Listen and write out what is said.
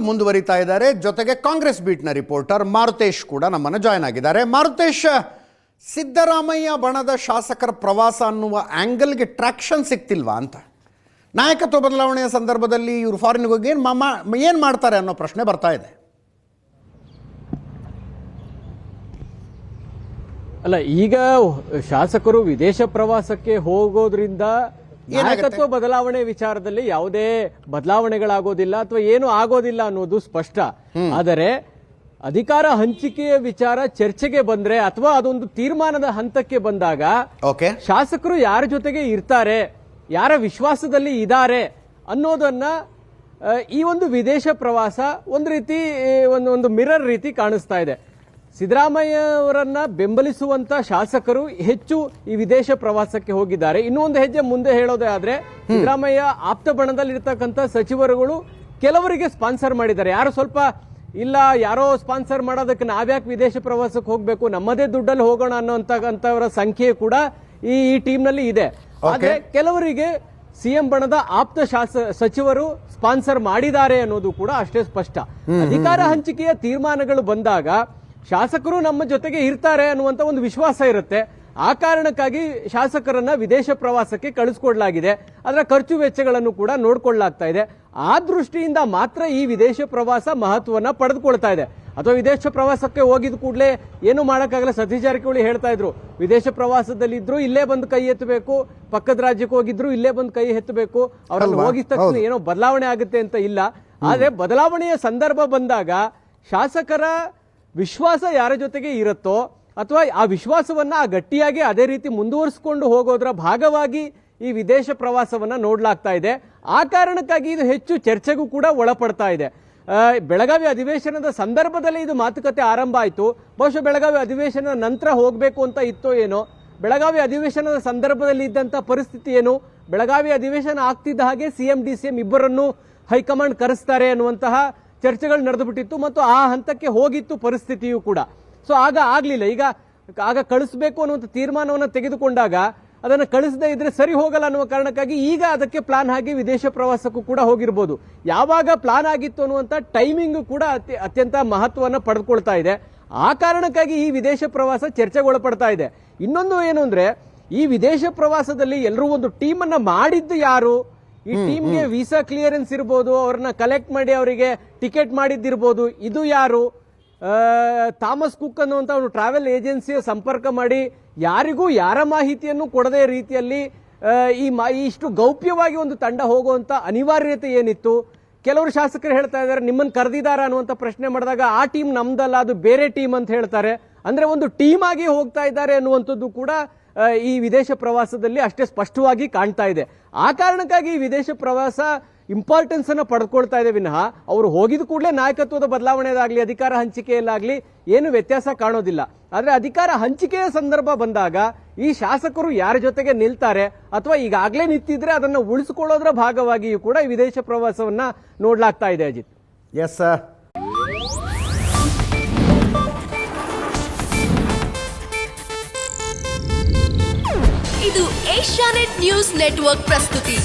ಮುಂದುವರಿತಾ ಇದ್ದಾರೆ. ಜೊತೆಗೆ ಕಾಂಗ್ರೆಸ್ ಬೀಟ್ನ ರಿಪೋರ್ಟರ್ ಮಾರುತೇಶ್ ಕೂಡ ನಮ್ಮನ್ನು ಜಾಯ್ನ್ ಆಗಿದ್ದಾರೆ. ಮಾರುತೇಶ್, ಸಿದ್ದರಾಮಯ್ಯ ಬಣದ ಶಾಸಕರ ಪ್ರವಾಸ ಅನ್ನುವ ಆ್ಯಂಗಲ್ಗೆ ಟ್ರ್ಯಾಕ್ಷನ್ ಸಿಗ್ತಿಲ್ವಾ ಅಂತ, ನಾಯಕತ್ವ ಬದಲಾವಣೆಯ ಸಂದರ್ಭದಲ್ಲಿ ಇವರು ಫಾರಿನ್ಗೆ ಹೋಗಿ ಏನು ಮಾಡ್ತಾರೆ ಅನ್ನೋ ಪ್ರಶ್ನೆ ಬರ್ತಾ ಇದೆ. ಅಲ್ಲ, ಈಗ ಶಾಸಕರು ವಿದೇಶ ಪ್ರವಾಸಕ್ಕೆ ಹೋಗೋದ್ರಿಂದ ನಾಯಕತ್ವ ಬದಲಾವಣೆ ವಿಚಾರದಲ್ಲಿ ಯಾವುದೇ ಬದಲಾವಣೆಗಳಾಗೋದಿಲ್ಲ ಅಥವಾ ಏನು ಆಗೋದಿಲ್ಲ ಅನ್ನೋದು ಸ್ಪಷ್ಟ. ಆದರೆ ಅಧಿಕಾರ ಹಂಚಿಕೆಯ ವಿಚಾರ ಚರ್ಚೆಗೆ ಬಂದ್ರೆ ಅಥವಾ ಅದೊಂದು ತೀರ್ಮಾನದ ಹಂತಕ್ಕೆ ಬಂದಾಗ ಶಾಸಕರು ಯಾರ ಜೊತೆಗೆ ಇರ್ತಾರೆ, ಯಾರ ವಿಶ್ವಾಸದಲ್ಲಿ ಇದ್ದಾರೆ ಅನ್ನೋದನ್ನ ಈ ಒಂದು ವಿದೇಶ ಪ್ರವಾಸ ಒಂದು ರೀತಿ ಒಂದು ಮಿರರ್ ರೀತಿ ಕಾಣಿಸ್ತಾ ಇದೆ. ಸಿದ್ದರಾಮಯ್ಯ ಅವರನ್ನ ಬೆಂಬಲಿಸುವಂತ ಶಾಸಕರು ಹೆಚ್ಚು ಈ ವಿದೇಶ ಪ್ರವಾಸಕ್ಕೆ ಹೋಗಿದ್ದಾರೆ. ಇನ್ನೂ ಒಂದು ಹೆಜ್ಜೆ ಮುಂದೆ ಹೇಳೋದೇ ಆದ್ರೆ, ಸಿದ್ದರಾಮಯ್ಯ ಆಪ್ತ ಬಣದಲ್ಲಿರ್ತಕ್ಕಂಥ ಸಚಿವರುಗಳು ಕೆಲವರಿಗೆ ಸ್ಪಾನ್ಸರ್ ಮಾಡಿದ್ದಾರೆ. ಯಾರು ಸ್ವಲ್ಪ ಇಲ್ಲ, ಯಾರೋ ಸ್ಪಾನ್ಸರ್ ಮಾಡೋದಕ್ಕೆ ನಾವ್ಯಾಕೆ ವಿದೇಶ ಪ್ರವಾಸಕ್ಕೆ ಹೋಗ್ಬೇಕು, ನಮ್ಮದೇ ದುಡ್ಡಲ್ಲಿ ಹೋಗೋಣ ಅನ್ನೋಂತವರ ಸಂಖ್ಯೆ ಕೂಡ ಈ ಟೀಮ್ ನಲ್ಲಿ ಇದೆ. ಆದ್ರೆ ಕೆಲವರಿಗೆ ಸಿಎಂ ಬಣದ ಆಪ್ತ ಸಚಿವರು ಸ್ಪಾನ್ಸರ್ ಮಾಡಿದ್ದಾರೆ ಅನ್ನೋದು ಕೂಡ ಅಷ್ಟೇ ಸ್ಪಷ್ಟ. ಅಧಿಕಾರ ಹಂಚಿಕೆಯ ತೀರ್ಮಾನಗಳು ಬಂದಾಗ ಶಾಸಕರು ನಮ್ಮ ಜೊತೆಗೆ ಇರ್ತಾರೆ ಅನ್ನುವಂತ ಒಂದು ವಿಶ್ವಾಸ ಇರುತ್ತೆ. ಆ ಕಾರಣಕ್ಕಾಗಿ ಶಾಸಕರನ್ನ ವಿದೇಶ ಪ್ರವಾಸಕ್ಕೆ ಕಳಿಸ್ಕೊಡ್ಲಾಗಿದೆ. ಅದರ ಖರ್ಚು ವೆಚ್ಚಗಳನ್ನು ಕೂಡ ನೋಡ್ಕೊಳ್ಳಲಾಗ್ತಾ ಇದೆ. ಆ ದೃಷ್ಟಿಯಿಂದ ಮಾತ್ರ ಈ ವಿದೇಶ ಪ್ರವಾಸ ಮಹತ್ವನ ಪಡೆದುಕೊಳ್ತಾ ಇದೆ. ಅಥವಾ ವಿದೇಶ ಪ್ರವಾಸಕ್ಕೆ ಹೋಗಿದ ಕೂಡಲೇ ಏನು ಮಾಡಕ್ಕಾಗಲ್ಲ. ಸತೀಶ್ ಜಾರಕಿಹೊಳಿ ಹೇಳ್ತಾ ಇದ್ರು, ವಿದೇಶ ಪ್ರವಾಸದಲ್ಲಿದ್ರು ಇಲ್ಲೇ ಬಂದು ಕೈ ಎತ್ತಬೇಕು, ಪಕ್ಕದ ರಾಜ್ಯಕ್ಕೆ ಹೋಗಿದ್ರು ಇಲ್ಲೇ ಬಂದು ಕೈ ಎತ್ತಬೇಕು, ಅವರನ್ನು ಹೋಗಿದ ತಕ್ಷಣ ಏನೋ ಬದಲಾವಣೆ ಆಗುತ್ತೆ ಅಂತ ಇಲ್ಲ. ಆದ್ರೆ ಬದಲಾವಣೆಯ ಸಂದರ್ಭ ಬಂದಾಗ ಶಾಸಕರ ವಿಶ್ವಾಸ ಯಾರ ಜೊತೆಗೆ ಇರುತ್ತೋ ಅಥವಾ ಆ ವಿಶ್ವಾಸವನ್ನ ಗಟ್ಟಿಯಾಗಿ ಅದೇ ರೀತಿ ಮುಂದುವರಿಸಿಕೊಂಡು ಹೋಗೋದ್ರ ಭಾಗವಾಗಿ ಈ ವಿದೇಶ ಪ್ರವಾಸವನ್ನ ನೋಡ್ಲಾಗ್ತಾ ಇದೆ. ಆ ಕಾರಣಕ್ಕಾಗಿ ಇದು ಹೆಚ್ಚು ಚರ್ಚೆಗೂ ಕೂಡ ಒಳಪಡ್ತಾ ಇದೆ. ಬೆಳಗಾವಿ ಅಧಿವೇಶನದ ಸಂದರ್ಭದಲ್ಲಿ ಇದು ಮಾತುಕತೆ ಆರಂಭ ಆಯಿತು. ಬಹುಶಃ ಬೆಳಗಾವಿ ಅಧಿವೇಶನ ನಂತರ ಹೋಗಬೇಕು ಅಂತ ಇತ್ತೋ ಏನೋ. ಬೆಳಗಾವಿ ಅಧಿವೇಶನದ ಸಂದರ್ಭದಲ್ಲಿ ಇದ್ದಂತ ಪರಿಸ್ಥಿತಿ ಏನು, ಬೆಳಗಾವಿ ಅಧಿವೇಶನ ಆಗ್ತಿದ್ದ ಹಾಗೆ ಸಿಎಂ ಡಿಸಿಎಂ ಇಬ್ಬರನ್ನು ಹೈಕಮಾಂಡ್ ಕರೆಸ್ತಾರೆ ಅನ್ನುವಂತಹ ಚರ್ಚೆಗಳು ನಡೆದು ಬಿಟ್ಟಿತ್ತು ಮತ್ತು ಆ ಹಂತಕ್ಕೆ ಹೋಗಿತ್ತು ಪರಿಸ್ಥಿತಿಯೂ ಕೂಡ. ಸೊ ಆಗ ಆಗ್ಲಿಲ್ಲ. ಆಗ ಕಳಿಸಬೇಕು ಅನ್ನುವಂಥ ತೀರ್ಮಾನವನ್ನು ತೆಗೆದುಕೊಂಡಾಗ ಅದನ್ನು ಕಳಿಸದೇ ಇದ್ರೆ ಸರಿ ಹೋಗಲ್ಲ ಅನ್ನುವ ಕಾರಣಕ್ಕಾಗಿ ಈಗ ಅದಕ್ಕೆ ಪ್ಲಾನ್ ಆಗಿ ವಿದೇಶ ಪ್ರವಾಸಕ್ಕೂ ಕೂಡ ಹೋಗಿರ್ಬೋದು. ಯಾವಾಗ ಪ್ಲಾನ್ ಆಗಿತ್ತು ಅನ್ನುವಂಥ ಟೈಮಿಂಗ್ ಕೂಡ ಅತ್ಯಂತ ಮಹತ್ವವನ್ನು ಪಡೆದುಕೊಳ್ತಾ ಇದೆ. ಆ ಕಾರಣಕ್ಕಾಗಿ ಈ ವಿದೇಶ ಪ್ರವಾಸ ಚರ್ಚೆಗೊಳಪಡ್ತಾ ಇದೆ. ಇನ್ನೊಂದು ಏನು ಅಂದ್ರೆ, ಈ ವಿದೇಶ ಪ್ರವಾಸದಲ್ಲಿ ಎಲ್ಲರೂ ಒಂದು ಟೀಮ್ ಅನ್ನ ಮಾಡಿದ್ದು ಯಾರು, ಈ ಟೀಮ್ಗೆ ವೀಸಾ ಕ್ಲಿಯರೆನ್ಸ್ ಇರ್ಬೋದು, ಅವ್ರನ್ನ ಕಲೆಕ್ಟ್ ಮಾಡಿ ಅವರಿಗೆ ಟಿಕೆಟ್ ಮಾಡಿದ್ದಿರ್ಬೋದು, ಇದು ಯಾರು, ಥಾಮಸ್ ಕುಕ್ ಅನ್ನುವಂತ ಒಂದು ಟ್ರಾವೆಲ್ ಏಜೆನ್ಸಿಯ ಸಂಪರ್ಕ ಮಾಡಿ ಯಾರಿಗೂ ಯಾರ ಮಾಹಿತಿಯನ್ನು ಕೊಡದೇ ರೀತಿಯಲ್ಲಿ ಇಷ್ಟು ಗೌಪ್ಯವಾಗಿ ಒಂದು ತಂಡ ಹೋಗುವಂತ ಅನಿವಾರ್ಯತೆ ಏನಿತ್ತು. ಕೆಲವರು ಶಾಸಕರು ಹೇಳ್ತಾ ಇದ್ದಾರೆ, ನಿಮ್ಮನ್ನು ಕರೆದಿದ್ದಾರೆ ಅನ್ನುವಂತ ಪ್ರಶ್ನೆ ಮಾಡಿದಾಗ ಆ ಟೀಮ್ ನಮ್ದಲ್ಲ, ಅದು ಬೇರೆ ಟೀಮ್ ಅಂತ ಹೇಳ್ತಾರೆ. ಅಂದ್ರೆ ಒಂದು ಟೀಮ್ ಆಗಿ ಹೋಗ್ತಾ ಇದ್ದಾರೆ ಅನ್ನುವಂಥದ್ದು ಕೂಡ ಈ ವಿದೇಶ ಪ್ರವಾಸದಲ್ಲಿ ಅಷ್ಟೇ ಸ್ಪಷ್ಟವಾಗಿ ಕಾಣ್ತಾ ಇದೆ. ಆ ಕಾರಣಕ್ಕಾಗಿ ಈ ವಿದೇಶ ಪ್ರವಾಸ ಇಂಪಾರ್ಟೆನ್ಸ್ ಅನ್ನು ಪಡ್ಕೊಳ್ತಾ ಇದೆ ವಿನಃ ಅವರು ಹೋಗಿದ ಕೂಡಲೇ ನಾಯಕತ್ವದ ಬದಲಾವಣೆದಾಗ್ಲಿ ಅಧಿಕಾರ ಹಂಚಿಕೆಯಲ್ಲಾಗ್ಲಿ ಏನು ವ್ಯತ್ಯಾಸ ಕಾಣೋದಿಲ್ಲ. ಆದ್ರೆ ಅಧಿಕಾರ ಹಂಚಿಕೆಯ ಸಂದರ್ಭ ಬಂದಾಗ ಈ ಶಾಸಕರು ಯಾರ ಜೊತೆಗೆ ನಿಲ್ತಾರೆ ಅಥವಾ ಈಗಾಗಲೇ ನಿಂತಿದ್ರೆ ಅದನ್ನು ಉಳಿಸಿಕೊಳ್ಳೋದ್ರ ಭಾಗವಾಗಿಯೂ ಕೂಡ ಈ ವಿದೇಶ ಪ್ರವಾಸವನ್ನ ನೋಡ್ಲಾಗ್ತಾ ಇದೆ. Ajit, yes sir. ಇದು ಏಷ್ಯಾನೆಟ್ ನ್ಯೂಸ್ ನೆಟ್ವರ್ಕ್ ಪ್ರಸ್ತುತಿ.